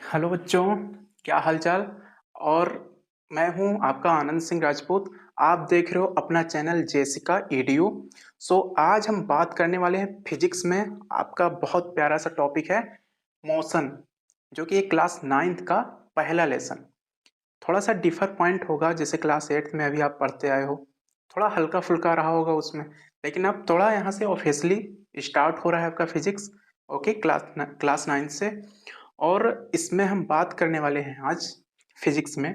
Hello बच्चों, क्या हालचाल। और मैं हूं आपका आनंद सिंह राजपूत। आप देख रहे हो अपना चैनल जेसिका एडीयू। आज हम बात करने वाले हैं फिजिक्स में। आपका बहुत प्यारा सा टॉपिक है मोशन, जो कि क्लास 9th का पहला लेसन। थोड़ा सा डिफर पॉइंट होगा, जैसे क्लास 8th में अभी आप पढ़ते आए हो, थोड़ा हल्का फुल्का रहा होगा उसमें। लेकिन अब थोड़ा यहाँ से ऑफिशियली स्टार्ट हो रहा है आपका फिजिक्स। ओके, क्लास 9th से। और इसमें हम बात करने वाले हैं आज फिजिक्स में।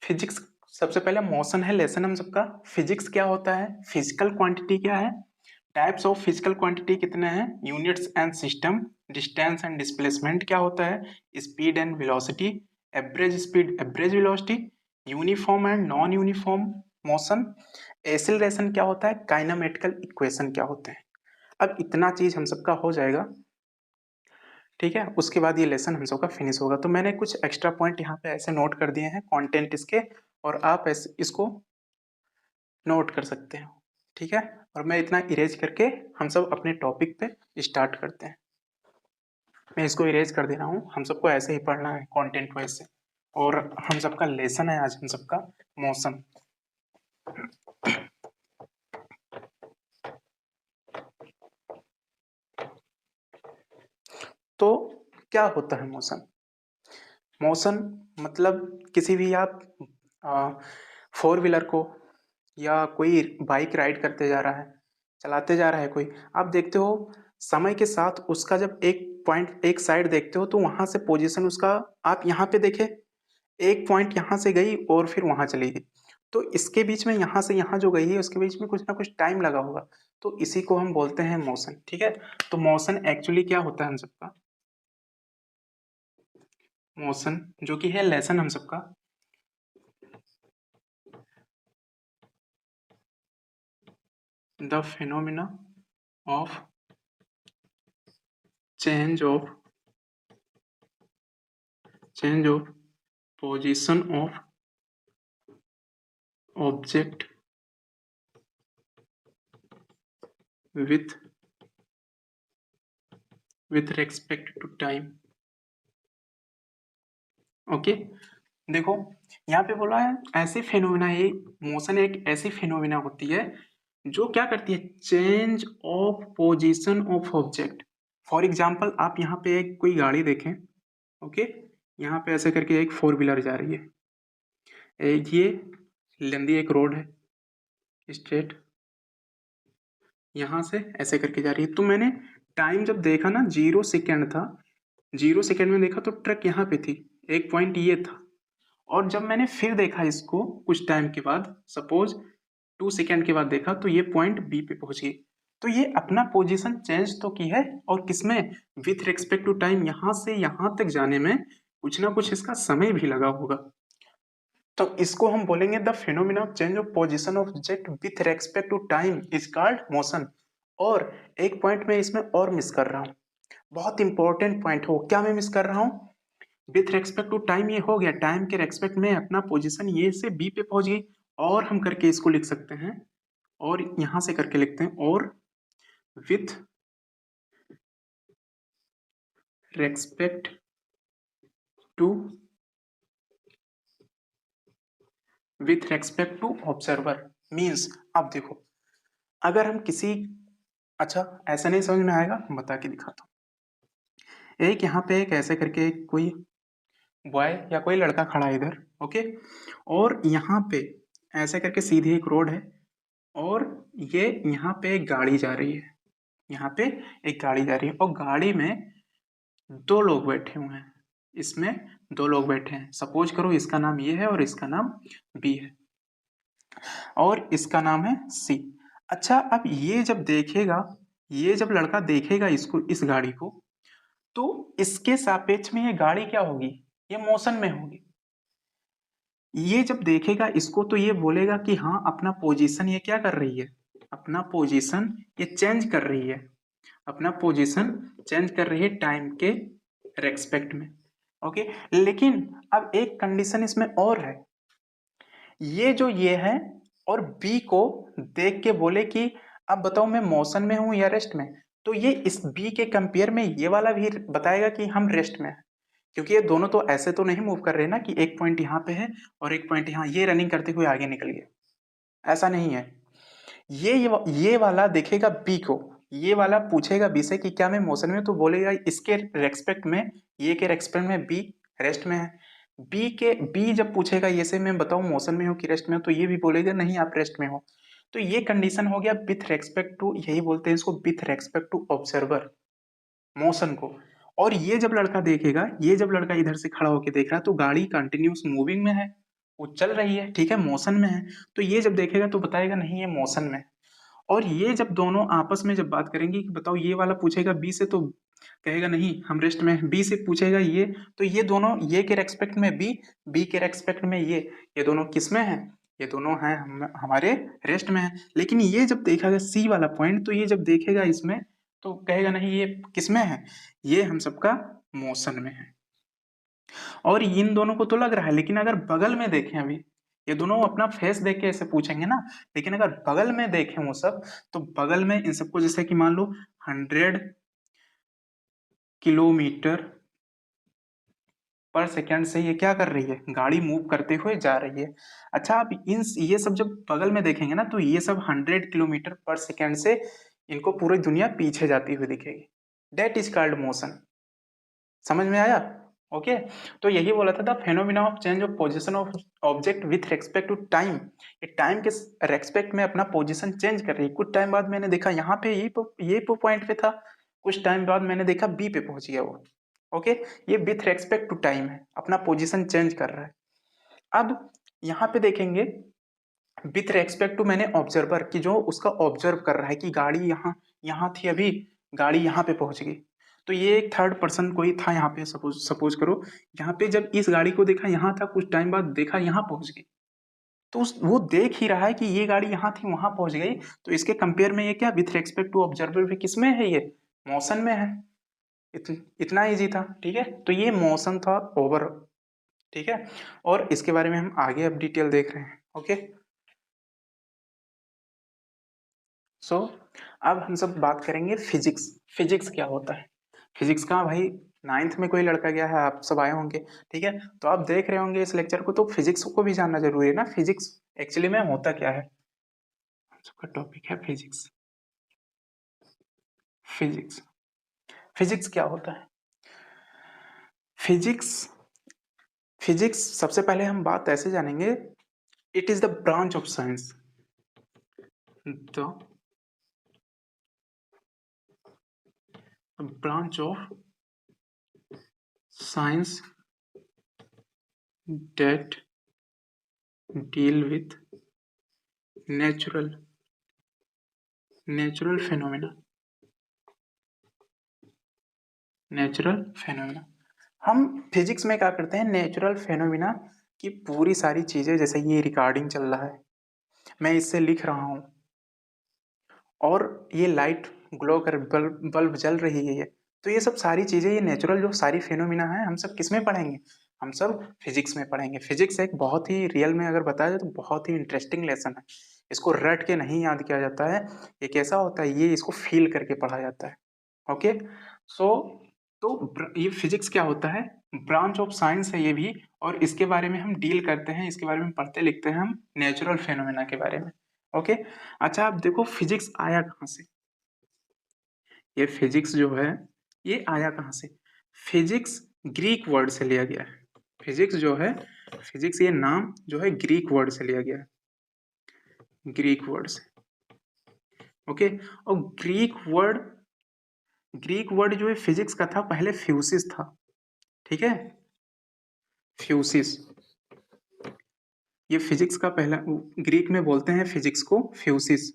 फिजिक्स सबसे पहले मोशन है लेसन हम सबका। फिजिक्स क्या होता है, फिजिकल क्वांटिटी क्या है, टाइप्स ऑफ फिजिकल क्वांटिटी कितने हैं, units and system, distance and displacement क्या होता है, speed and velocity, average speed average velocity, uniform and non uniform motion, acceleration क्या होता है, काइनेमेटिकल इक्वेशन क्या होते हैं। अब इतना चीज हम सबका हो जाएगा, ठीक है। उसके बाद ये लेसन हम सबका फिनिश होगा। तो मैंने कुछ एक्स्ट्रा पॉइंट यहाँ पे ऐसे नोट कर दिए हैं, कंटेंट इसके, और आप ऐसे इसको नोट कर सकते हो, ठीक है। और मैं इतना इरेज करके हम सब अपने टॉपिक पे स्टार्ट करते हैं। मैं इसको इरेज कर दे रहा हूँ, हम सबको ऐसे ही पढ़ना है कंटेंट वाइज से। और हम सबका लेसन है आज हम सबका मोशन। तो क्या होता है मोशन? मोशन मतलब किसी भी आप फोर व्हीलर को, या कोई बाइक राइड करते जा रहा है, चलाते जा रहा है कोई, आप देखते हो समय के साथ उसका जब एक पॉइंट एक साइड देखते हो तो वहां से पोजीशन उसका, आप यहाँ पे देखे एक पॉइंट यहाँ से गई और फिर वहां चली गई, तो इसके बीच में यहाँ से यहाँ जो गई है उसके बीच में कुछ ना कुछ टाइम लगा होगा, तो इसी को हम बोलते हैं मोशन, ठीक है। तो मोशन एक्चुअली क्या होता है हम सबका, मोशन जो कि है लेसन हम सबका, the phenomena of change of position of object with respect to time। Okay, देखो यहाँ पे बोला है ऐसे फेनोमेना, ये मोशन एक ऐसी फेनोमेना होती है जो क्या करती है, change of position of object. For example आप यहाँ पे एक कोई गाड़ी देखें, ओके, यहाँ पे ऐसे करके एक फोर व्हीलर जा रही है, ये लंबी एक रोड है स्ट्रेट, यहाँ से ऐसे करके जा रही है। तो मैंने टाइम जब देखा ना 0 सेकेंड था, 0 सेकेंड में देखा तो ट्रक यहाँ पे थी, एक पॉइंट ये था। और जब मैंने फिर देखा इसको कुछ टाइम के बाद, सपोज 2 सेकेंड के बाद देखा, तो ये पॉइंट बी पे पहुंच गई। तो ये अपना पोजीशन चेंज तो की है, और किसमें, विथ रिस्पेक्ट टू टाइम, यहाँ से यहाँ तक जाने में कुछ ना कुछ इसका समय भी लगा होगा। तो इसको हम बोलेंगे the phenomena of change of position of object with respect to time is called motion. और एक पॉइंट में इसमें और मिस कर रहा हूँ, बहुत इंपॉर्टेंट पॉइंट हो, क्या मैं मिस कर रहा हूँ, विथ रेस्पेक्ट टू टाइम ये हो गया, टाइम के रेस्पेक्ट में अपना पोजीशन ये से बी पे पहुंच गई, और हम करके इसको लिख सकते हैं, और यहां से करके लिखते हैं, और with respect to observer means, अब देखो अगर हम किसी, अच्छा ऐसा नहीं समझ में आएगा, हम बता के दिखाता हूँ। एक यहाँ पे एक ऐसे करके कोई बॉय या कोई लड़का खड़ा है इधर, ओके, और यहाँ पे ऐसे करके सीधी एक रोड है, और ये यहाँ पे एक गाड़ी जा रही है, यहाँ पे एक गाड़ी जा रही है, और गाड़ी में दो लोग बैठे हुए हैं, इसमें दो लोग बैठे हैं, सपोज करो इसका नाम ये है और इसका नाम बी है, और इसका नाम है सी। अच्छा, अब ये जब देखेगा, ये जब लड़का देखेगा इसको, इस गाड़ी को, तो इसके सापेक्ष में ये गाड़ी क्या होगी, ये मोशन में होगी। ये जब देखेगा इसको तो ये बोलेगा कि हाँ अपना पोजीशन ये क्या कर रही है, अपना पोजीशन ये चेंज कर रही है, अपना पोजीशन चेंज कर रही है टाइम के रेस्पेक्ट में, ओके। लेकिन अब एक कंडीशन इसमें और है, ये जो ये है और बी को देख के बोले कि अब बताओ मैं मोशन में हूं या रेस्ट में, तो ये इस बी के कंपेयर में ये वाला भी बताएगा कि हम रेस्ट में हैं, क्योंकि ये दोनों तो ऐसे तो नहीं मूव कर रहे ना कि एक पॉइंट यहाँ पे है और एक पॉइंट यहाँ, ये रनिंग करते हुए आगे निकल गए, ऐसा नहीं है। ये वाला देखेगा बी को, ये वाला पूछेगा बी से कि क्या मैं मोशन में, तो बोलेगा इसके रेस्पेक्ट में, ये के रेस्पेक्ट में बी रेस्ट में है। बी जब पूछेगा ये से मैं बताऊं मोशन में हो कि रेस्ट में हो, तो ये भी बोलेगा नहीं आप रेस्ट में हो। तो ये कंडीशन हो गया विथ रेस्पेक्ट टू, यही बोलते हैं इसको with respect to observer, motion को। और ये जब लड़का देखेगा, ये जब लड़का इधर से खड़ा होकर देख रहा है तो गाड़ी कंटिन्यूस मूविंग में है, वो चल रही है, ठीक है, मोशन में है। तो ये जब देखेगा तो बताएगा नहीं ये मोशन में है। और ये जब दोनों आपस में जब बात करेंगे कि बताओ, ये वाला पूछेगा बी से तो कहेगा नहीं हम रेस्ट में हैं, बी से पूछेगा ये, तो ये दोनों, ये के रेस्पेक्ट में बी, बी के रेस्पेक्ट में ये दोनों किस में है, ये दोनों हैं हमारे रेस्ट में है। लेकिन ये जब देखेगा सी वाला पॉइंट, तो ये जब देखेगा इसमें तो कहेगा नहीं ये किस में है, ये हम सबका मोशन में है। और इन दोनों को तो लग रहा है, लेकिन अगर बगल में देखें, अभी ये दोनों अपना फेस देख के ऐसे पूछेंगे ना, लेकिन अगर बगल में देखें वो सब, तो बगल में इन सबको जैसे कि मान लो 100 किलोमीटर पर सेकंड से ये क्या कर रही है, गाड़ी मूव करते हुए जा रही है। अच्छा, अब इन ये सब जब बगल में देखेंगे ना, तो ये सब 100 किलोमीटर पर सेकंड से इनको पूरी दुनिया पीछे जाती हुई दिखेगी, दैट इज कॉल्ड मोशन। समझ में आया? ओके। तो यही बोला था the phenomena of change of position of object with respect to time, ये टाइम के रेस्पेक्ट में अपना पोजीशन चेंज कर रही है। कुछ टाइम बाद मैंने देखा यहाँ पे ये पॉइंट पे था, कुछ टाइम बाद मैंने देखा बी पे पहुंच गया वो। ओके, ये विथ रेस्पेक्ट टू टाइम है, अपना पोजीशन चेंज कर रहा है। अब यहाँ पे देखेंगे विथ रेस्पेक्ट टू, मैंने ऑब्जर्वर की जो उसका ऑब्जर्व कर रहा है कि गाड़ी यहाँ थी, अभी गाड़ी यहाँ पे पहुंच गई। तो ये एक थर्ड पर्सन कोई था यहाँ पे, सपोज करो यहाँ पे जब इस गाड़ी को देखा यहाँ था, कुछ टाइम बाद देखा यहाँ पहुंच गई, तो वो देख ही रहा है कि ये गाड़ी यहाँ थी वहां पहुंच गई। तो इसके कंपेयर में ये क्या विथ रेस्पेक्ट टू ऑब्जर्वर भी किस में है, ये मोशन में है। इतना इजी था, ठीक है। तो ये मोशन था ओवर, ठीक है। और इसके बारे में हम आगे अब डिटेल देख रहे हैं। ओके, सो अब हम सब बात करेंगे फिजिक्स। फिजिक्स क्या होता है, फिजिक्स का भाई 9th में कोई लड़का गया है, आप सब आए होंगे, ठीक है। तो आप देख रहे होंगे इस लेक्चर को, तो फिजिक्स को भी जानना जरूरी है ना, फिजिक्स एक्चुअली में होता क्या है। हम सबका टॉपिक है फिजिक्स। फिजिक्स, फिजिक्स क्या होता है? फिजिक्स, फिजिक्स सबसे पहले हम बात ऐसे जानेंगे, it is the branch of science, the branch of science that deal with natural phenomena, natural phenomena. हम फिजिक्स में क्या करते हैं, नेचुरल फेनोमेना की पूरी सारी चीजें, जैसे ये रिकॉर्डिंग चल रहा है, मैं इससे लिख रहा हूँ, और ये लाइट ग्लो कर बल्ब जल रही है, ये तो ये सब सारी चीजें, ये नेचुरल जो सारी फेनोमिना है, हम सब किस में पढ़ेंगे, हम सब फिजिक्स में पढ़ेंगे। फिजिक्स एक बहुत ही रियल में अगर बताया जाए तो बहुत ही इंटरेस्टिंग लेसन है, इसको रट के नहीं याद किया जाता है, ये कैसा होता है, ये इसको फील करके पढ़ा जाता है। ओके, सो तो ये फिजिक्स क्या होता है, ब्रांच ऑफ साइंस है ये भी, और इसके बारे में हम डील करते हैं, इसके बारे में पढ़ते लिखते हैं हम नेचुरल फेनोमेना के बारे में। ओके, अच्छा आप देखो फिजिक्स आया कहाँ से, ये फिजिक्स जो है ये आया कहाँ से, फिजिक्स ग्रीक वर्ड से लिया गया है। फिजिक्स जो है, फिजिक्स ये नाम जो है ग्रीक वर्ड से लिया गया है, ग्रीक वर्ड से। ओके, और ग्रीक वर्ड जो है फिजिक्स का था पहले फ्यूसिस था, ठीक है, फ्यूसिस। ये फिजिक्स का पहला, ग्रीक में बोलते हैं फिजिक्स को फ्यूसिस।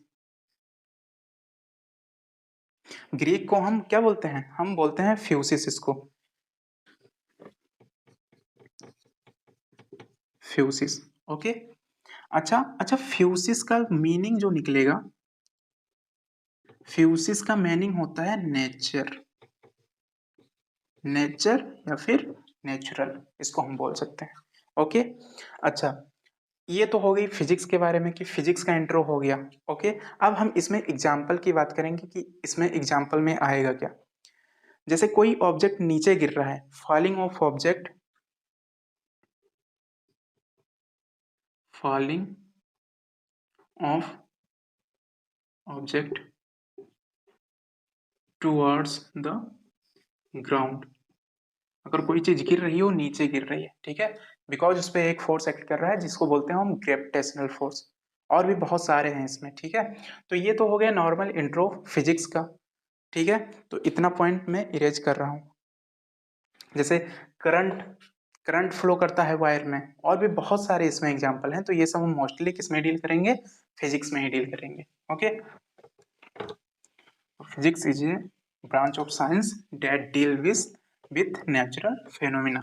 ग्रीक को हम क्या बोलते हैं, हम बोलते हैं फ्यूसिस, इसको फ्यूसिस। ओके, अच्छा अच्छा, फ्यूसिस का मीनिंग जो निकलेगा, फ्यूसिस का मीनिंग होता है नेचर, नेचर या फिर नेचुरल, इसको हम बोल सकते हैं। ओके, अच्छा ये तो हो गई फिजिक्स के बारे में कि फिजिक्स का इंट्रो हो गया। ओके, अब हम इसमें एग्जाम्पल की बात करेंगे कि इसमें एग्जाम्पल में आएगा क्या। जैसे कोई ऑब्जेक्ट नीचे गिर रहा है, falling of object, falling of object towards the ground. अगर कोई चीज गिर रही है वो नीचे गिर रही है, ठीक है, बिकॉज उस पर एक फोर्स एक्ट कर रहा है जिसको बोलते हैं हम ग्रेविटेशनल फोर्स। और भी बहुत सारे हैं इसमें, ठीक है। तो ये तो हो गया नॉर्मल इंट्रो फिजिक्स का, ठीक है। तो इतना पॉइंट मैं इरेज कर रहा हूँ। जैसे करंट, करंट फ्लो करता है वायर में, और भी बहुत सारे इसमें एग्जांपल हैं। तो ये सब हम मोस्टली किस में डील करेंगे, फिजिक्स में ही डील करेंगे। Okay, physics is a branch of science that deal with natural phenomena.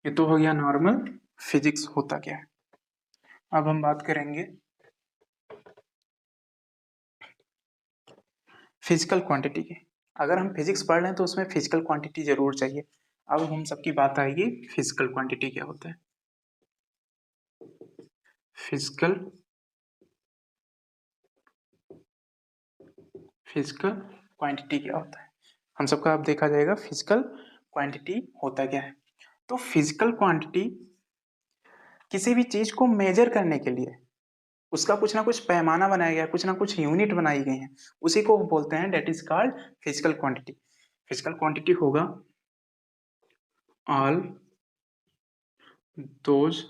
ये तो हो गया नॉर्मल फिजिक्स होता क्या है। अब हम बात करेंगे फिजिकल क्वांटिटी की। अगर हम फिजिक्स पढ़ रहे हैं तो उसमें फिजिकल क्वांटिटी जरूर चाहिए। अब हम सबकी बात आएगी फिजिकल क्वांटिटी क्या होता है। फिजिकल फिजिकल क्वांटिटी क्या होता है, हम सबका अब देखा जाएगा फिजिकल क्वांटिटी होता क्या है। तो फिजिकल क्वांटिटी किसी भी चीज को मेजर करने के लिए उसका कुछ ना कुछ पैमाना बनाया गया, कुछ ना कुछ यूनिट बनाई गई हैं, उसी को बोलते हैं that is called physical quantity. Physical quantity होगा all those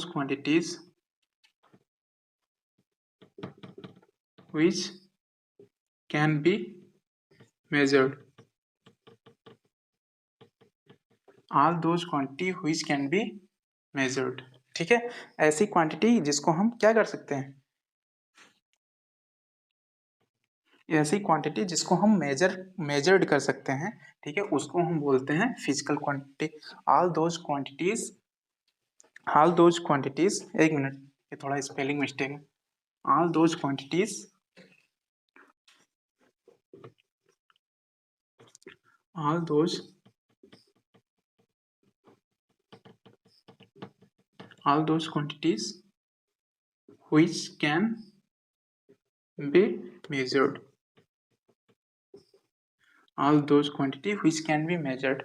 quantities which can be measured, all those quantity which can be measured, ठीक है। ऐसी क्वांटिटी जिसको हम क्या कर सकते हैं, ऐसी क्वांटिटी जिसको हम मेजर्ड कर सकते हैं, ठीक है, उसको हम बोलते हैं physical quantity. All those quantities, all those quantities, एक मिनट, ये थोड़ा स्पेलिंग मिस्टेक है। All those quantities, all those, all those quantities which can be measured, all those quantity which can be measured।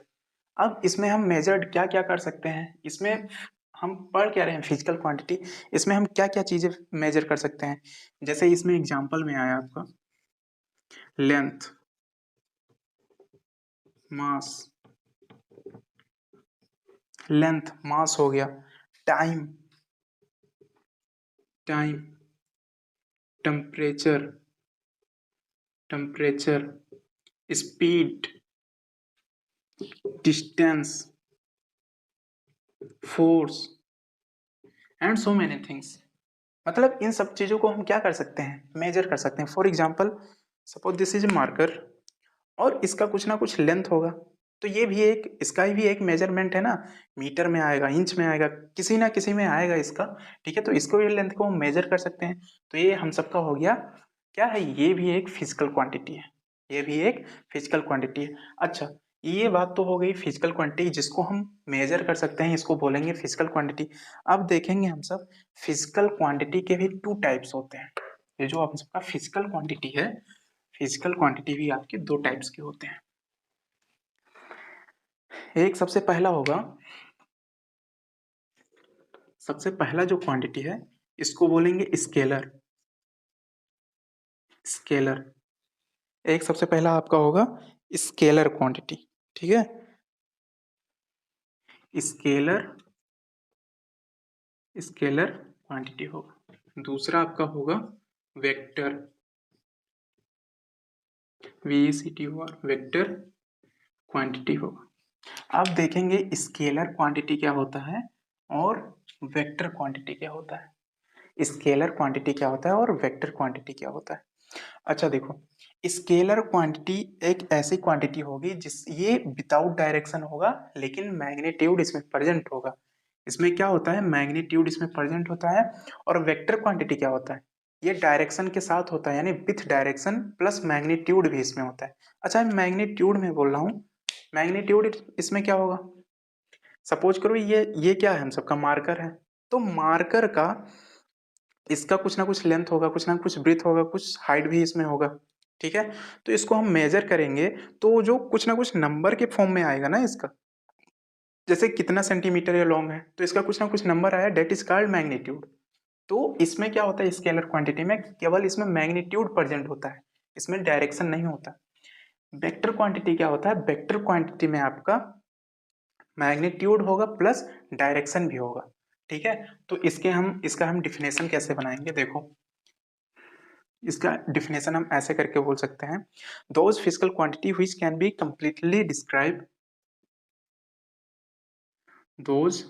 अब इसमें हम मेजर्ड क्या क्या कर सकते हैं, इसमें हम पढ़ क्या रहे हैं फिजिकल क्वांटिटी, इसमें हम क्या क्या चीजें मेजर कर सकते हैं। जैसे इसमें एग्जांपल में आया आपका लेंथ, मास, लेंथ मास हो गया, time, time, temperature, temperature, speed, distance, force and so many things. मतलब इन सब चीज़ों को हम क्या कर सकते हैं, मेजर कर सकते हैं। For example suppose this is marker, और इसका कुछ ना कुछ लेंथ होगा, तो ये भी एक, इसका भी एक मेजरमेंट है ना, मीटर में आएगा, इंच में आएगा, किसी ना किसी में आएगा इसका, ठीक है। तो इसको भी, लेंथ को हम मेजर कर सकते हैं। तो ये हम सबका हो गया, क्या है, ये भी एक फिजिकल क्वांटिटी है, ये भी एक फिजिकल क्वांटिटी है। अच्छा, ये बात तो हो गई फिजिकल क्वांटिटी जिसको हम मेजर कर सकते हैं, इसको बोलेंगे फिजिकल क्वांटिटी। अब देखेंगे हम सब फिजिकल क्वांटिटी के भी टू टाइप्स होते हैं। ये जो आप सबका फिजिकल क्वांटिटी है, फिजिकल क्वांटिटी भी आपके दो टाइप्स के होते हैं। एक सबसे पहला होगा, सबसे पहला जो क्वांटिटी है इसको बोलेंगे स्केलर, स्केलर। एक सबसे पहला आपका होगा स्केलर क्वांटिटी, ठीक है, स्केलर, स्केलर क्वांटिटी होगा। दूसरा आपका होगा वेक्टर, VECTOR, वेक्टर क्वांटिटी होगा। अब देखेंगे स्केलर क्वांटिटी क्या होता है और वेक्टर क्वांटिटी क्या होता है। स्केलर क्वांटिटी क्या होता है और वेक्टर क्वांटिटी क्या होता है। अच्छा देखो, स्केलर क्वांटिटी एक ऐसी क्वांटिटी होगी जिस, ये विदाउट डायरेक्शन होगा लेकिन मैग्नीट्यूड इसमें प्रेजेंट होगा। इसमें क्या होता है, मैग्नीट्यूड इसमें प्रेजेंट होता है। और वेक्टर क्वांटिटी क्या होता है, ये डायरेक्शन के साथ होता है, यानी विथ डायरेक्शन प्लस मैग्नीट्यूड भी इसमें होता है। अच्छा, मैं मैग्नीट्यूड में बोल रहा हूँ, मैग्नीट्यूड इसमें क्या होगा, सपोज करो ये क्या है, हम सबका मार्कर है, तो मार्कर का इसका कुछ ना कुछ लेंथ होगा, कुछ ना कुछ ब्रीथ होगा, कुछ हाइट भी इसमें होगा, ठीक है। तो इसको हम मेजर करेंगे तो जो कुछ ना कुछ नंबर के फॉर्म में आएगा ना इसका, जैसे कितना सेंटीमीटर ये लॉन्ग है तो इसका कुछ ना कुछ नंबर आया, डेट इज कॉल्ड मैग्नीट्यूड। तो इसमें क्या होता है, स्केलर क्वांटिटी में केवल इसमें मैग्नीट्यूड प्रेजेंट होता है, इसमें डायरेक्शन नहीं होता। वेक्टर क्वांटिटी क्या होता है, वेक्टर क्वांटिटी में आपका मैग्नीट्यूड होगा प्लस डायरेक्शन भी होगा, ठीक है। तो इसका हम डिफिनेशन कैसे बनाएंगे, देखो इसका डिफिनेशन हम ऐसे करके बोल सकते हैं, those physical quantity which can be completely describe, those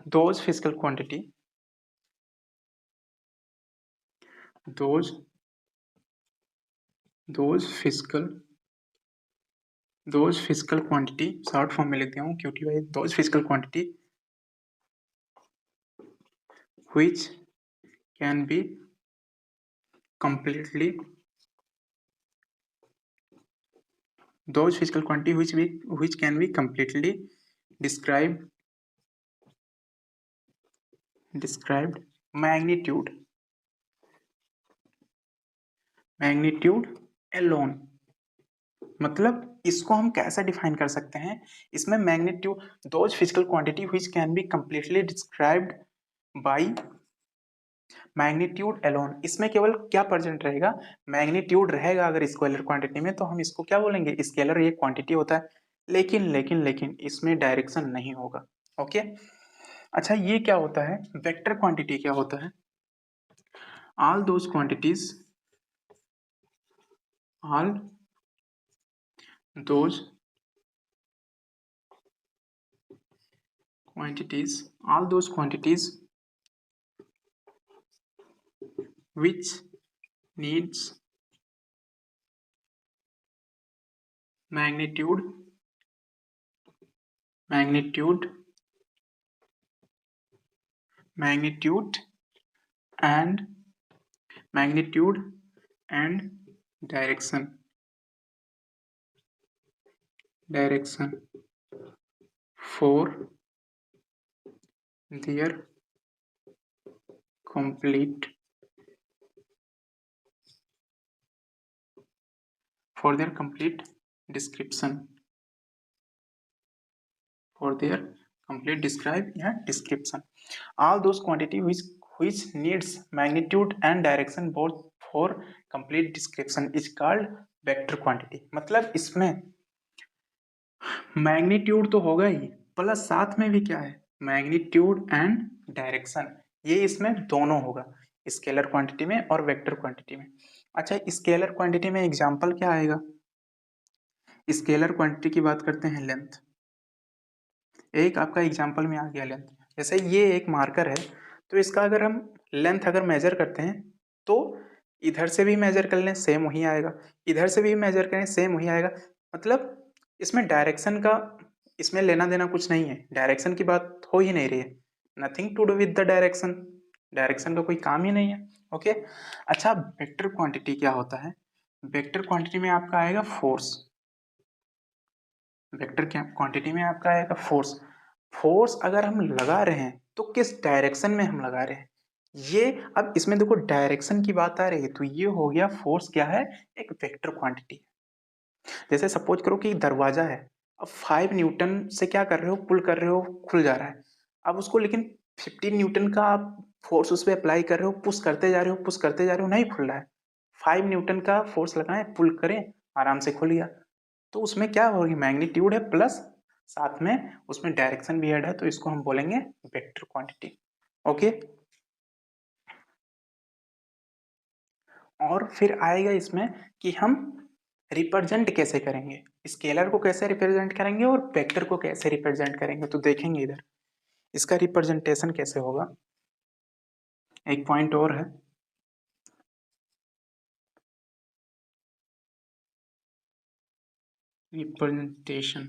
those physical quantity, those those physical those physical quantity, short form में लिख दिया हूँ QTY, those physical quantity which can be completely, those physical quantity which can be completely described magnitude alone। मतलब इसको हम कैसे define कर सकते हैं, इसमें magnitude, those physical quantity which can be completely described by magnitude alone, इसमें केवल क्या प्रेजेंट रहेगा, मैग्नीट्यूड रहेगा। अगर स्केलर क्वांटिटी में तो हम इसको क्या बोलेंगे, स्केलर ये क्वांटिटी होता है, लेकिन इसमें डायरेक्शन नहीं होगा, ओके। अच्छा ये क्या होता है, वेक्टर क्वांटिटी क्या होता है, all those quantities, all those quantities which needs magnitude magnitude magnitude and magnitude and direction for their complete description, for their complete describe या description, all those quantity which needs magnitude and direction both for complete description is called vector quantity। मतलब इसमें magnitude तो होगा ही, plus साथ में भी क्या है, मैग्नीट्यूड एंड डायरेक्शन, ये इसमें दोनों होगा, स्केलर क्वांटिटी में और वेक्टर क्वांटिटी में। अच्छा स्केलर क्वांटिटी में एग्जांपल क्या आएगा, स्केलर क्वांटिटी की बात करते हैं, लेंथ, एक आपका एग्जांपल में आ गया लेंथ। जैसे ये एक मार्कर है, तो इसका अगर हम लेंथ अगर मेजर करते हैं तो इधर से भी मेजर कर लें सेम वही आएगा, इधर से भी मेजर करें सेम वही आएगा। मतलब इसमें डायरेक्शन का इसमें लेना देना कुछ नहीं है, डायरेक्शन की बात हो ही नहीं रही है, nothing to do with the direction, direction का कोई काम ही नहीं है, ओके। अच्छा वेक्टर क्वांटिटी क्या होता है, वेक्टर क्वांटिटी में आपका आएगा फोर्स, वेक्टर क्वांटिटी में आपका आएगा फोर्स। फोर्स अगर हम लगा रहे हैं तो किस डायरेक्शन में हम लगा रहे हैं, ये अब इसमें देखो डायरेक्शन की बात आ रही है, तो ये हो गया फोर्स क्या है, एक वेक्टर क्वांटिटी। जैसे सपोज करो कि दरवाजा है, अब 5 न्यूटन से क्या कर रहे हो, पुल कर रहे हो, खुल जा रहा है। अब उसको लेकिन 15 न्यूटन का आप फोर्स उस पर अप्लाई कर रहे हो, पुश करते जा रहे हो, पुश करते जा रहे हो, नहीं खुल रहा है। 5 न्यूटन का फोर्स लगाएं, पुल करें, आराम से खुल गया। तो उसमें क्या होगी, मैग्नीट्यूड है प्लस साथ में उसमें डायरेक्शन भी ऐड है, तो इसको हम बोलेंगे वेक्टर क्वांटिटी, ओके। और फिर आएगा इसमें कि हम रिप्रेजेंट कैसे करेंगे, स्केलर को कैसे रिप्रेजेंट करेंगे और वेक्टर को कैसे रिप्रेजेंट करेंगे, तो देखेंगे इधर इसका रिप्रेजेंटेशन कैसे होगा। एक पॉइंट और है, रिप्रेजेंटेशन,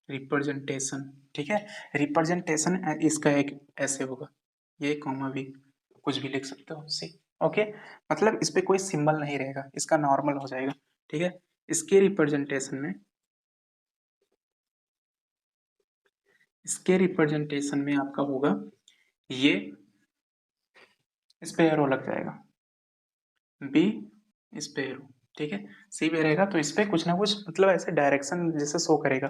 रिप्रेजेंटेशन, ठीक है। रिप्रेजेंटेशन इसका एक ऐसे होगा, ये कॉमा भी कुछ भी लिख सकते हो सी, ओके। मतलब इस पे कोई सिंबल नहीं रहेगा, इसका नॉर्मल हो जाएगा, ठीक है। इसके रिप्रेजेंटेशन में आपका होगा ये, इस पे एरो लग जाएगा, बी इस पे एरो, ठीक है, सी पे रहेगा तो इस पे कुछ ना कुछ मतलब ऐसे डायरेक्शन जैसे शो करेगा।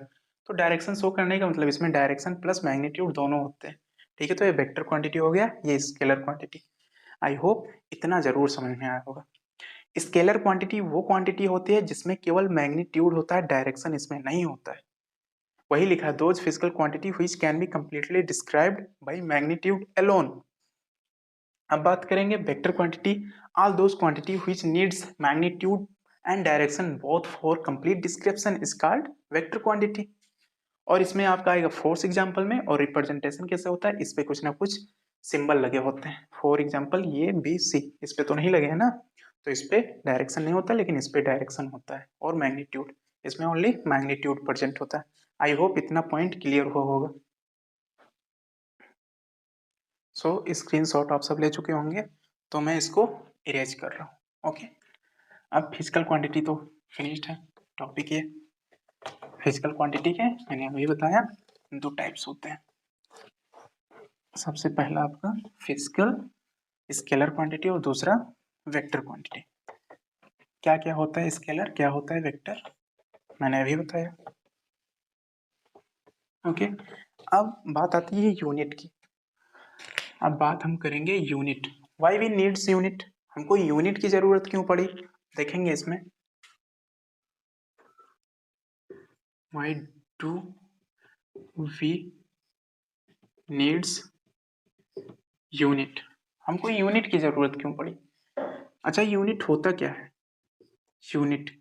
तो डायरेक्शन शो करने का मतलब इसमें डायरेक्शन प्लस मैग्नीट्यूड दोनों होते हैं, ठीक है। तो ये वेक्टर क्वांटिटी हो गया, ये स्केलर क्वांटिटी। आई होप इतना जरूर समझ में आया होगा। स्केलर क्वांटिटी वो क्वांटिटी होती है जिसमें केवल मैग्नीट्यूड होता है, डायरेक्शन इसमें नहीं होता है। वही लिखा है, those physical quantity which can be completely described by magnitude alone. अब बात करेंगे vector quantity, all those quantity which needs magnitude and direction both for complete description is called vector quantity. और इसमें आपका आएगा फोर्स एग्जांपल में, और representation कैसे होता है, इस पे कुछ ना कुछ सिंबल लगे होते हैं। फॉर एग्जांपल ये बी सी, इस पे तो नहीं लगे हैं ना, तो इस पे डायरेक्शन नहीं होता, लेकिन इस पे डायरेक्शन होता है, और मैग्नीट्यूड, इसमें ओनली मैग्नीट्यूड प्रेजेंट होता है। आई होप इतना पॉइंट क्लियर हुआ होगा। सो स्क्रीनशॉट आप सब ले चुके होंगे, तो मैं इसको इरेज कर रहा हूँ। ओके, अब फिजिकल क्वांटिटी तो फिनिश्ड है टॉपिक। ये फिजिकल क्वांटिटी के मैंने अभी बताया दो टाइप्स होते हैं। सबसे पहला आपका फिजिकल स्केलर क्वांटिटी और दूसरा वेक्टर क्वांटिटी। क्या क्या होता है स्केलर, क्या होता है वेक्टर, मैंने अभी बताया। ओके, अब बात आती है यूनिट की। अब बात हम करेंगे unit. Why we needs unit, हमको यूनिट की जरूरत क्यों पड़ी, देखेंगे इसमें। Why do we needs unit, हमको यूनिट की जरूरत क्यों पड़ी। अच्छा, यूनिट होता क्या है, यूनिट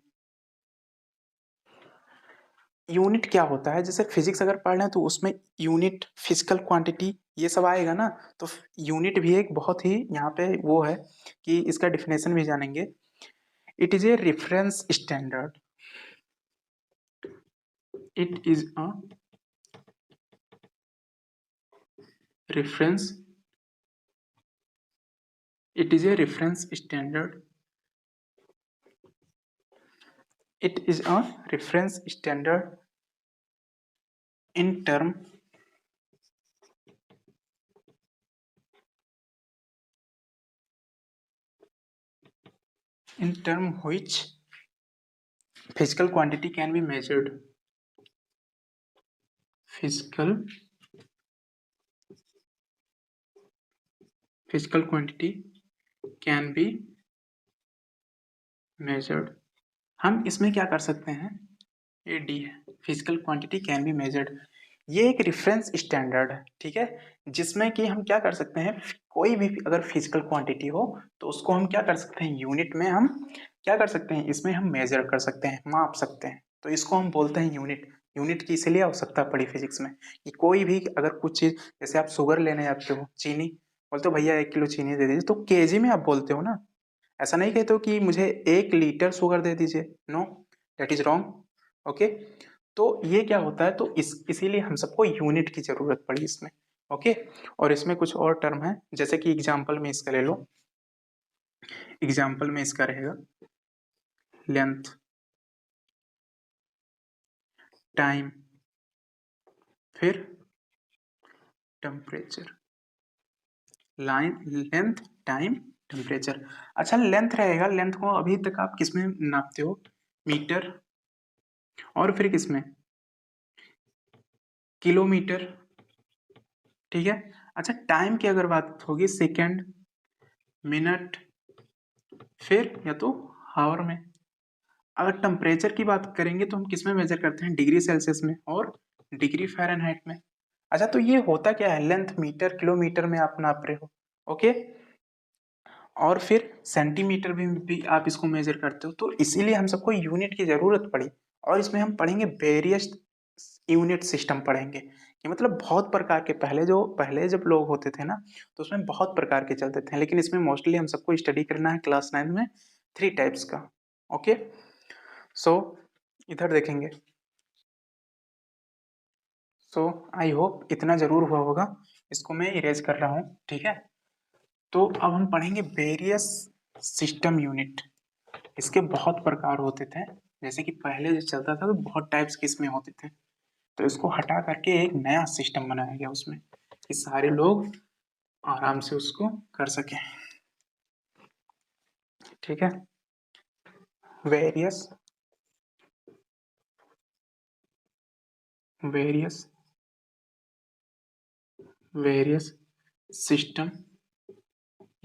क्या होता है, जैसे फिजिक्स अगर पढ़ रहे हैं तो उसमें यूनिट, फिजिकल क्वांटिटी, ये सब आएगा ना। तो यूनिट भी एक बहुत ही यहाँ पे वो है कि इसका डिफिनेशन भी जानेंगे। It is a reference standard, it is a reference, it is a reference standard, it is a reference standard in term which physical quantity can be measured, physical quantity can be measured। हम इसमें क्या कर सकते हैं, ये D है, physical quantity can be measured. ये एक रेफरेंस स्टैंडर्ड है, ठीक है, जिसमें कि हम क्या कर सकते हैं, कोई भी अगर फिजिकल क्वांटिटी हो तो उसको हम क्या कर सकते हैं, यूनिट में हम क्या कर सकते हैं, इसमें हम मेजर कर सकते हैं, माप सकते हैं। तो इसको हम बोलते हैं यूनिट। यूनिट की इसलिए आवश्यकता पड़ी फिजिक्स में कि कोई भी अगर कुछ चीज, जैसे आप शुगर लेने जाते हो, चीनी, बोलते हो भैया 1 किलो चीनी दे दीजिए, तो केजी में आप बोलते हो ना, ऐसा नहीं कहते हो कि मुझे 1 लीटर शुगर दे दीजिए, no, that is wrong. Okay, तो ये क्या होता है, तो इसीलिए हम सबको यूनिट की जरूरत पड़ी इसमें। ओके, और इसमें कुछ और टर्म है, जैसे कि एग्जाम्पल में इसका ले लो, एग्जाम्पल में इसका रहेगा लेंथ, टाइम, फिर temperature, line, length, time, temperature. अच्छा, लेंथ रहेगा, लेंथ को अभी तक आप किस में नापते हो, मीटर, और फिर किस में, किलोमीटर, ठीक है। अच्छा, टाइम की अगर बात होगी, सेकेंड, मिनट, फिर या तो हावर में। अगर टेम्परेचर की बात करेंगे तो हम किस में मेजर करते हैं, डिग्री सेल्सियस में और डिग्री फ़ारेनहाइट में। अच्छा, तो ये होता क्या है, लेंथ मीटर किलोमीटर में आप नाप रहे हो, ओके, और फिर सेंटीमीटर भी आप इसको मेजर करते हो। तो इसीलिए हम सबको यूनिट की जरूरत पड़ी, और इसमें हम पढ़ेंगे वेरियस यूनिट सिस्टम पढ़ेंगे, कि मतलब बहुत प्रकार के, पहले जब लोग होते थे ना, तो उसमें बहुत प्रकार के चलते थे, लेकिन इसमें मोस्टली हम सबको स्टडी करना है क्लास 9 में 3 टाइप्स का। ओके, सो इधर देखेंगे। सो आई होप इतना जरूर हुआ होगा, इसको मैं इरेज कर रहा हूँ, ठीक है। तो अब हम पढ़ेंगे वेरियस सिस्टम यूनिट। इसके बहुत प्रकार होते थे, जैसे कि पहले जो चलता था तो बहुत टाइप्स के इसमें होते थे, तो इसको हटा करके एक नया सिस्टम बनाया गया उसमें कि सारे लोग आराम से उसको कर सकें। ठीक है, various various various system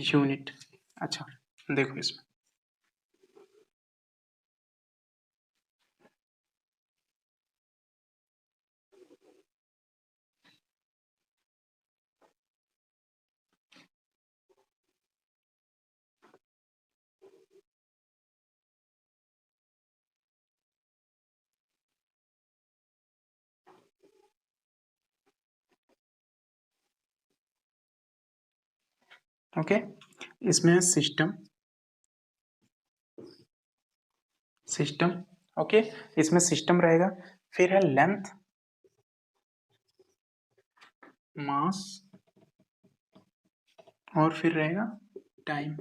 unit. अच्छा देखो इसमें, ओके, इसमें सिस्टम सिस्टम ओके, इसमें सिस्टम रहेगा, फिर है लेंथ, मास, और फिर रहेगा टाइम।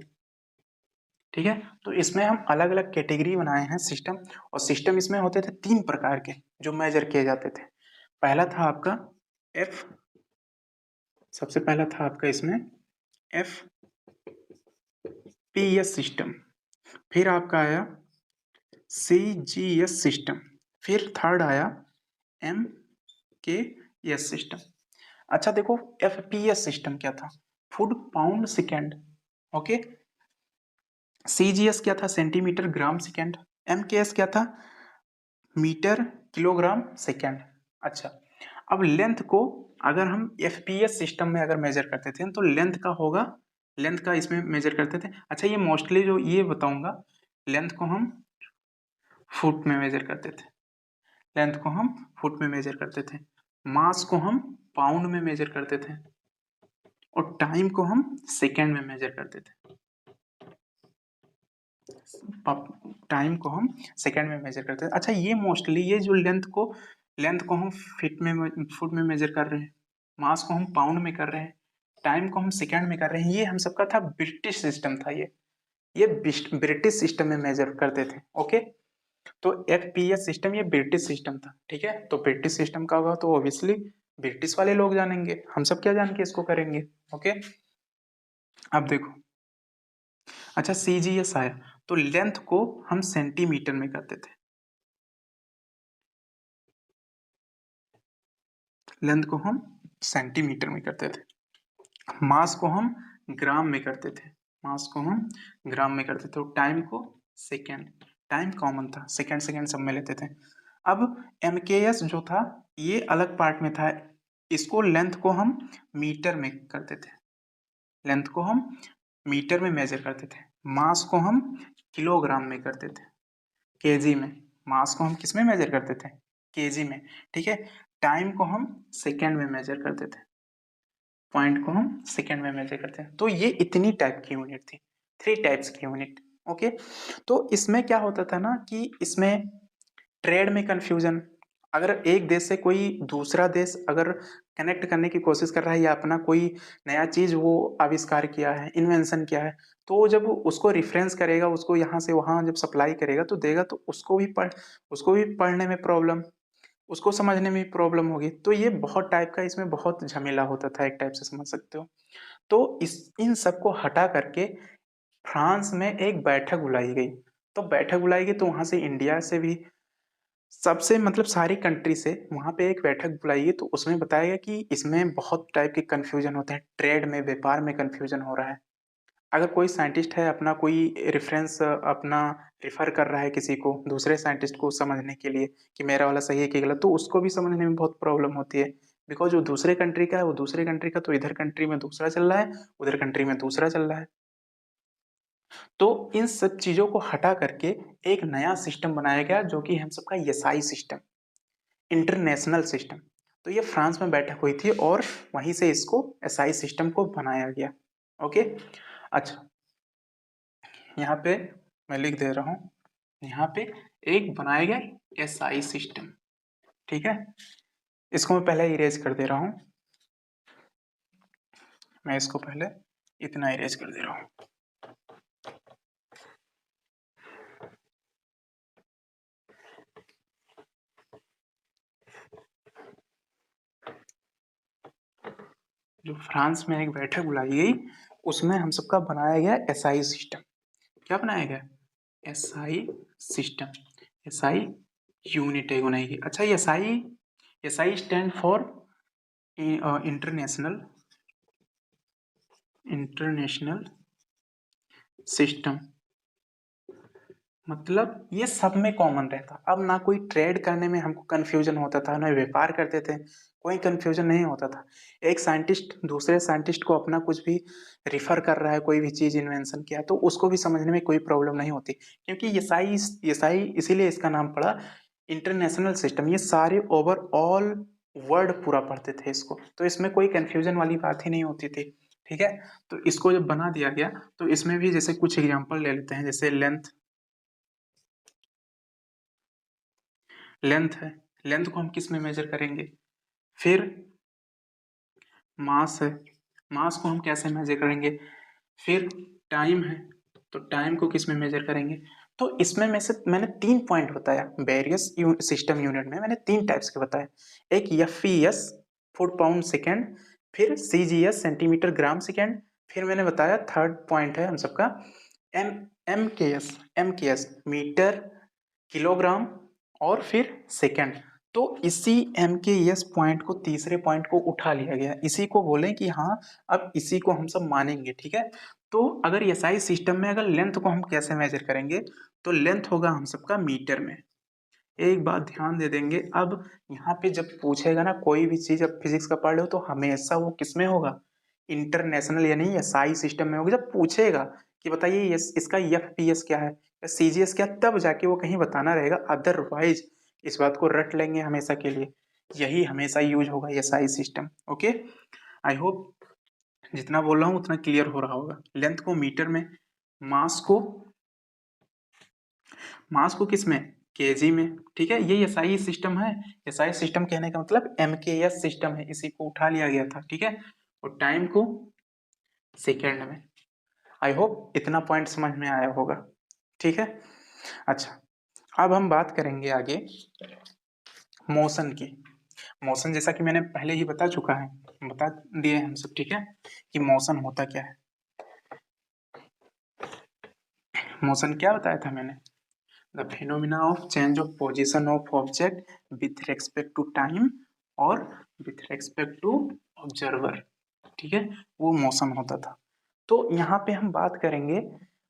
ठीक है, तो इसमें हम अलग अलग कैटेगरी बनाए हैं सिस्टम, और सिस्टम इसमें होते थे 3 प्रकार के जो मेजर किए जाते थे। पहला था आपका एफ, सबसे पहला था आपका इसमें एफ पी एस सिस्टम, फिर आपका आया सी जी एस सिस्टम, फिर थर्ड आया एम के एस सिस्टम। अच्छा देखो, एफ पी एस सिस्टम क्या था, फुट पाउंड सेकेंड, ओके, सी जी एस क्या था, सेंटीमीटर ग्राम सेकेंड, एम के एस क्या था, मीटर किलोग्राम सेकेंड। अच्छा, अब लेंथ को अगर हम एफपीएस सिस्टम में अगर मेजर करते थे तो लेंथ का होगा, लेंथ का इसमें मेजर करते थे। अच्छा, ये मोस्टली जो ये बताऊंगा, लेंथ को हम फुट में मेजर करते थे, लेंथ को हम फुट में मेजर करते थे, मास को हम पाउंड में मेजर करते थे, और टाइम को हम सेकेंड में मेजर करते थे। टाइम को हम सेकेंड में मेजर करते थे। अच्छा, ये मोस्टली ये जो लेंथ को हम फुट में मेजर कर रहे हैं, मास को हम पाउंड में कर रहे हैं, टाइम को हम सेकेंड में कर रहे हैं, ये हम सबका था ब्रिटिश सिस्टम था। ये ब्रिटिश सिस्टम में मेजर करते थे। ओके, तो एफपीएस सिस्टम ये ब्रिटिश सिस्टम था। ठीक है, तो ब्रिटिश सिस्टम का होगा तो ऑब्वियसली ब्रिटिश वाले लोग जानेंगे, हम सब क्या जान के इसको करेंगे। ओके, अब देखो, अच्छा सीजीएस आया तो लेंथ को हम सेंटीमीटर में करते थे, लेंथ को हम सेंटीमीटर में करते थे, मास को हम ग्राम में करते थे, मास को हम ग्राम में करते थे, और टाइम को सेकेंड, टाइम कॉमन था, सेकेंड सेकेंड सब में लेते थे। अब एमकेएस जो था ये अलग पार्ट में था, इसको लेंथ को हम मीटर में करते थे, लेंथ को हम मीटर में मेजर करते थे, मास को हम किलोग्राम में करते थे, केजी में, मास को हम किस में मेजर करते थे, केजी में। ठीक है, टाइम को हम सेकेंड में मेजर करते थे, पॉइंट को हम सेकेंड में मेजर करते हैं। तो ये इतनी टाइप की यूनिट थी, 3 टाइप्स की यूनिट। ओके, तो इसमें क्या होता था ना कि इसमें ट्रेड में कंफ्यूजन, अगर एक देश से कोई दूसरा देश अगर कनेक्ट करने की कोशिश कर रहा है या अपना कोई नया चीज वो आविष्कार किया है, इन्वेंशन किया है, तो जब उसको रिफरेंस करेगा, उसको यहाँ से वहां जब सप्लाई करेगा तो देगा, तो उसको भी पढ़ने में प्रॉब्लम, उसको समझने में प्रॉब्लम होगी। तो ये बहुत टाइप का इसमें बहुत झमेला होता था, एक टाइप से समझ सकते हो। तो इस इन सबको हटा करके फ्रांस में एक बैठक बुलाई गई, तो बैठक बुलाई गई तो वहां से इंडिया से भी सबसे मतलब सारी कंट्री से वहां पे एक बैठक बुलाई गई, तो उसमें बताया गया कि इसमें बहुत टाइप के कंफ्यूजन होते हैं, ट्रेड में व्यापार में कंफ्यूजन हो रहा है। अगर कोई साइंटिस्ट है अपना कोई रेफरेंस अपना रिफर कर रहा है किसी को, दूसरे साइंटिस्ट को समझने के लिए कि मेरा वाला सही है कि गलत, तो उसको भी समझने में बहुत प्रॉब्लम होती है, बिकॉज जो दूसरे कंट्री का है वो दूसरे कंट्री का, तो इधर कंट्री में दूसरा चल रहा है, उधर कंट्री में दूसरा चल रहा है। तो इन सब चीजों को हटा करके एक नया सिस्टम बनाया गया जो कि हम सबका एसआई सिस्टम, इंटरनेशनल सिस्टम। तो ये फ्रांस में बैठक हुई थी और वहीं से इसको एसआई सिस्टम को बनाया गया। ओके, अच्छा, यहाँ पे मैं लिख दे रहा हूँ, यहाँ पे एक बनाया गया एसआई सिस्टम। ठीक है, इसको मैं पहले इरेज कर दे रहा हूँ, मैं इसको पहले इतना इरेज कर दे रहा हूँ। जो फ्रांस में एक बैठक बुलाई गई, उसमें हम सबका बनाया गया एसआई सिस्टम। क्या बनाया गया? SI system. एसआई यूनिट है बनाई गई। अच्छा, SI SI stand for international system. मतलब ये सब में कॉमन रहता। अब ना कोई ट्रेड करने में हमको कंफ्यूजन होता था, ना व्यापार करते थे, कोई कंफ्यूजन नहीं होता था। एक साइंटिस्ट दूसरे साइंटिस्ट को अपना कुछ भी रिफर कर रहा है, कोई भी चीज इन्वेंशन किया, तो उसको भी समझने में कोई प्रॉब्लम नहीं होती, क्योंकि ये साई इसीलिए इसका नाम पड़ा इंटरनेशनल सिस्टम। ये सारे ओवरऑल वर्ल्ड पूरा पढ़ते थे इसको, तो इसमें कोई कंफ्यूजन वाली बात ही नहीं होती थी। ठीक है, तो इसको जब बना दिया गया, तो इसमें भी जैसे कुछ एग्जांपल ले लेते हैं। जैसे लेंथ है, लेंथ को हम किस में मेजर करेंगे? फिर मास है, मास को हम कैसे मेजर करेंगे? फिर टाइम है, तो टाइम को किस में मेजर करेंगे? तो इसमें में से मैंने 3 पॉइंट बताया। वेरियस सिस्टम यूनिट में मैंने 3 टाइप्स के बताए। एक एफपीएस, फुट पाउंड सेकेंड, फिर सीजीएस, सेंटीमीटर ग्राम सेकेंड, फिर मैंने बताया थर्ड पॉइंट है हम सबका एम एम के एस मीटर किलोग्राम और फिर सेकंड। तो इसी एम के एस पॉइंट को, तीसरे पॉइंट को उठा लिया गया, इसी को बोलें कि हाँ अब इसी को हम सब मानेंगे। ठीक है, तो अगर एसआई सिस्टम में अगर लेंथ को हम कैसे मेजर करेंगे, तो लेंथ होगा हम सबका मीटर में। एक बात ध्यान दे देंगे, अब यहाँ पे जब पूछेगा ना कोई भी चीज, अब फिजिक्स का पढ़ लो, तो हमेशा वो किस में होगा? इंटरनेशनल यानी एसआई सिस्टम में होगा। जब पूछेगा कि बताइए इसका एफपीएस क्या है या सीजीएस क्या, तब जाके वो कहीं बताना रहेगा, अदरवाइज इस बात को रट लेंगे हमेशा के लिए। यही हमेशा यूज होगा SI system. Okay, I hope जितना बोल रहा हूँ उतना क्लियर हो रहा होगा। लेंथ को मीटर में, मास को मास को किस में? केजी में। ठीक है, ये एसआई सिस्टम है। एसआई सिस्टम कहने का मतलब एमकेएस सिस्टम है, इसी को उठा लिया गया था। ठीक है, और टाइम को सेकेंड में। आई होप इतना पॉइंट समझ में आया होगा। ठीक है, अच्छा अब हम बात करेंगे आगे मोशन की। मोशन जैसा कि मैंने पहले ही बता चुका है, बता दिए हम सब। ठीक है, कि मोशन होता क्या है। मोशन क्या बताया था मैंने? The phenomena of change of position of object with respect to time और विथ रेस्पेक्ट टू ऑब्जर्वर। ठीक है, वो मोशन होता था। तो यहाँ पे हम बात करेंगे,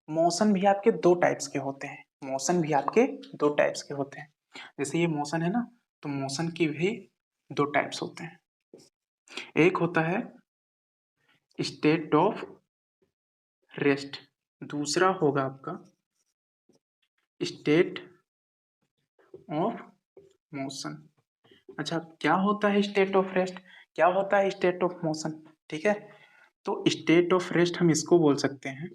मोशन भी आपके दो टाइप्स के होते हैं। मोशन भी आपके दो टाइप्स के होते हैं। जैसे ये मोशन है ना, तो मोशन की भी दो टाइप्स होते हैं। एक होता है स्टेट ऑफ रेस्ट, दूसरा होगा आपका स्टेट ऑफ मोशन। अच्छा, क्या होता है स्टेट ऑफ रेस्ट, क्या होता है स्टेट ऑफ मोशन? ठीक है, तो स्टेट ऑफ रेस्ट हम इसको बोल सकते हैं,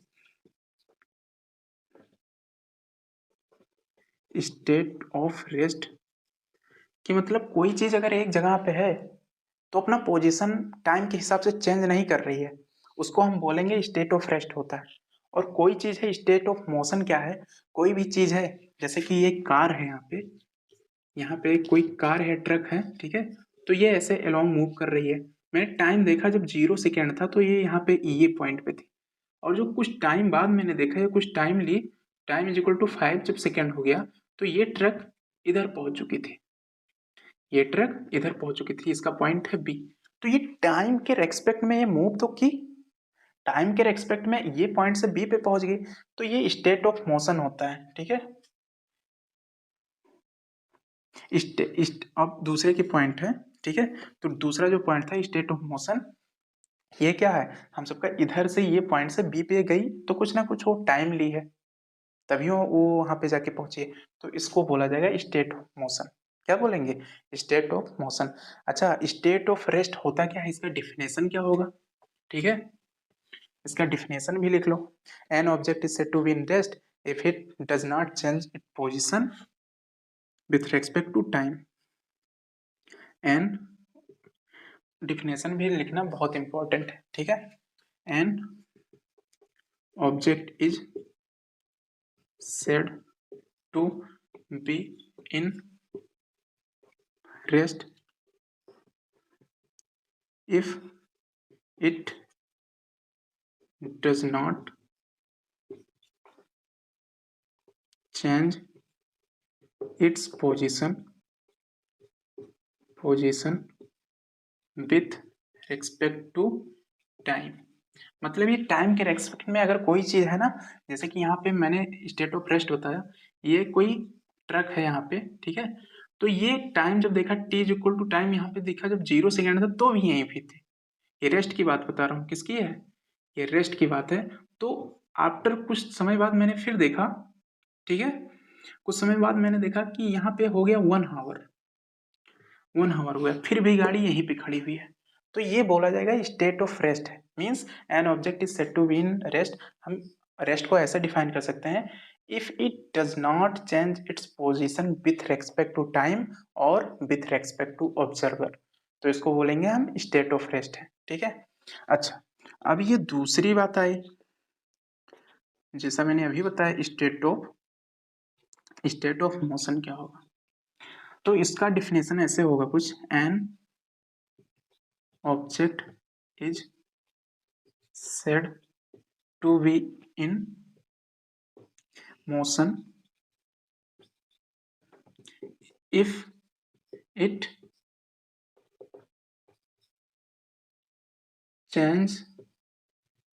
स्टेट ऑफ रेस्ट कि मतलब कोई चीज अगर एक जगह पे है तो अपना पोजीशन टाइम के हिसाब से चेंज नहीं कर रही है, उसको हम बोलेंगे स्टेट ऑफ रेस्ट होता है। और कोई चीज है स्टेट ऑफ मोशन, क्या है? कोई भी चीज है, जैसे कि ये कार है, यहाँ पे कोई कार है, ट्रक है, ठीक है, तो ये ऐसे अलोंग मूव कर रही है। मैंने टाइम देखा जब 0 सेकेंड था, तो ये यहाँ पे ये पॉइंट पे थी, और जो कुछ टाइम बाद मैंने देखा, ये कुछ टाइम ली, टाइम इज इक्वल टू 5 जब सेकेंड हो गया, तो ये ट्रक इधर पहुंच चुकी थी, ये ट्रक इधर पहुंच चुकी थी, इसका पॉइंट है बी। तो ये टाइम के रेस्पेक्ट में ये मूव तो की, टाइम के रेस्पेक्ट में ये पॉइंट से बी पे पहुंच गई, तो ये स्टेट ऑफ मोशन होता है। ठीक है, अब दूसरे की पॉइंट है। ठीक है, तो दूसरा जो पॉइंट था स्टेट ऑफ मोशन, ये क्या है? हम सबका इधर से ये पॉइंट से बी पे गई, तो कुछ ना कुछ वो टाइम ली है, तभी वो वहां पे जाके पहुंची है, तो इसको बोला जाएगा स्टेट ऑफ मोशन। क्या बोलेंगे? State of motion. अच्छा, स्टेट ऑफ रेस्ट होता क्या है, इसका डिफिनेशन क्या होगा? ठीक है, इसका डिफिनेशन भी लिख लो। An object is said to be in rest if it does not change it position with respect to time. An definition भी लिखना बहुत इंपॉर्टेंट है। ठीक है, an object is said to be in rest if it does not change its position with respect to time. मतलब ये time के respect में अगर कोई चीज़ है ना, जैसे कि यहाँ पे मैंने स्टेट ऑफ रेस्ट बताया, ये कोई ट्रक है यहाँ पे, ठीक है, तो ये टाइम जब देखा T is equal to time, यहाँ पे देखा जब 0 सेकेंड था तो भी यहीं पे थे। ये रेस्ट की बात बता रहा हूँ, किसकी है, ये रेस्ट की बात है। तो आफ्टर कुछ समय बाद मैंने फिर देखा, ठीक है, कुछ समय बाद मैंने देखा कि यहाँ पे हो गया 1 आवर, 1 आवर हुआ, फिर भी गाड़ी यहीं पे खड़ी हुई है, तो ये बोला जाएगा स्टेट ऑफ रेस्ट है। Means an object is said to be in rest. हम रेस्ट को ऐसे डिफाइन कर सकते हैं, if it does not change its position with respect to time और विथ रेस्पेक्ट टू ऑब्जर्वर, तो इसको बोलेंगे हम स्टेट ऑफ रेस्ट है, ठीक है। अच्छा, अब ये दूसरी बात आई, जैसा मैंने अभी बताया स्टेट ऑफ मोशन क्या होगा, तो इसका डिफिनेशन ऐसे होगा कुछ, N object is said to be in motion if it change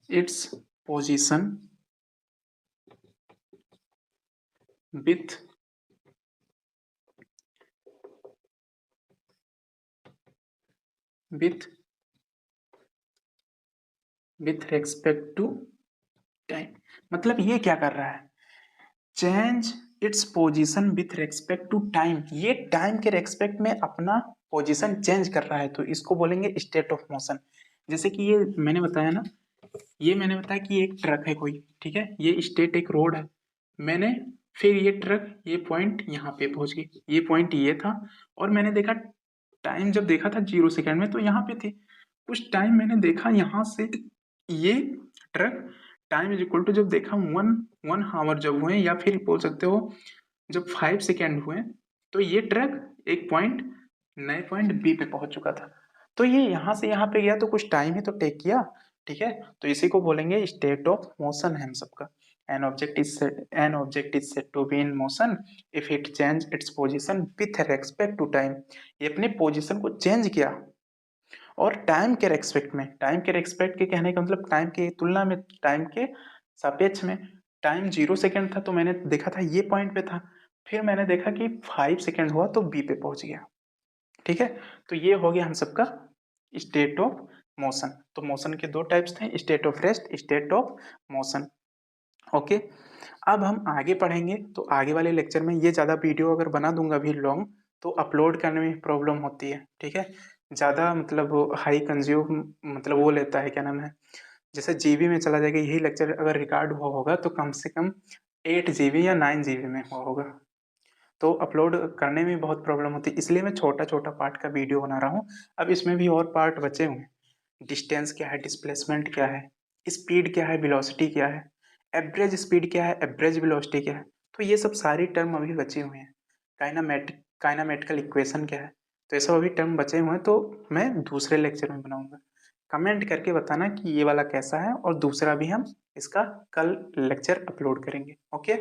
its position with respect to time. मतलब ये क्या कर रहा है, change its position with respect to time, ये टाइम के रेस्पेक्ट में अपना पोजीशन चेंज कर रहा है, तो इसको बोलेंगे स्टेट ऑफ मोशन। जैसे कि ये मैंने बताया ना, ये मैंने बताया कि एक ट्रक है कोई, ठीक है, ये स्टेट एक रोड है, मैंने फिर ये ट्रक ये पॉइंट यहाँ पे पहुंच गई, ये पॉइंट ये था, और मैंने देखा टाइम जब देखा था 0 सेकेंड में तो यहाँ पे थे, कुछ टाइम मैंने देखा यहाँ से ये truck, time is equal to जब देखा 1 आवर जब हुए, या फिर बोल सकते हो जब 5 सेकेंड हुए, तो ये ट्रक एक पॉइंट नए पॉइंट बी पे पहुंच चुका था, तो ये यहाँ से यहाँ पे गया तो कुछ टाइम ही तो टेक किया, ठीक है, तो इसी को बोलेंगे स्टेट ऑफ मोशन है हम सबका। An object is said to be in motion if it change its position with respect to time, ये अपने पोजीशन को चेंज किया और टाइम के रेस्पेक्ट में, टाइम के रेस्पेक्ट के कहने का मतलब टाइम की तुलना में, टाइम के सापेक्ष में, टाइम 0 सेकेंड था तो मैंने देखा था ये पॉइंट पे था, फिर मैंने देखा कि 5 सेकेंड हुआ तो बी पे पहुंच गया, ठीक है, तो ये हो गया हम सबका स्टेट ऑफ मोशन। तो मोशन के दो टाइप्स थे, state of rest, state of motion. Okay, अब हम आगे पढ़ेंगे, तो आगे वाले लेक्चर में ये ज़्यादा वीडियो अगर बना दूंगा भी लॉन्ग, तो अपलोड करने में प्रॉब्लम होती है, ठीक है, ज़्यादा मतलब हाई कंज्यूम मतलब वो लेता है, क्या नाम है, जैसे जीबी में चला जाएगा, यही लेक्चर अगर रिकॉर्ड हुआ होगा तो कम से कम 8 GB या 9 GB में हुआ होगा, तो अपलोड करने में बहुत प्रॉब्लम होती है, इसलिए मैं छोटा छोटा पार्ट का वीडियो बना रहा हूँ। अब इसमें भी और पार्ट बचे हुए हैं, डिस्टेंस क्या है, डिस्प्लेसमेंट क्या है, स्पीड क्या है, वेलोसिटी क्या है, एवरेज स्पीड क्या है, एवरेज वेलोसिटी क्या है, तो ये सब सारी टर्म अभी बचे हुए हैं। काइनामेटिकल इक्वेशन क्या है, तो ये सब अभी टर्म बचे हुए हैं, तो मैं दूसरे लेक्चर में बनाऊंगा। कमेंट करके बताना कि ये वाला कैसा है, और दूसरा भी हम इसका कल लेक्चर अपलोड करेंगे। ओके।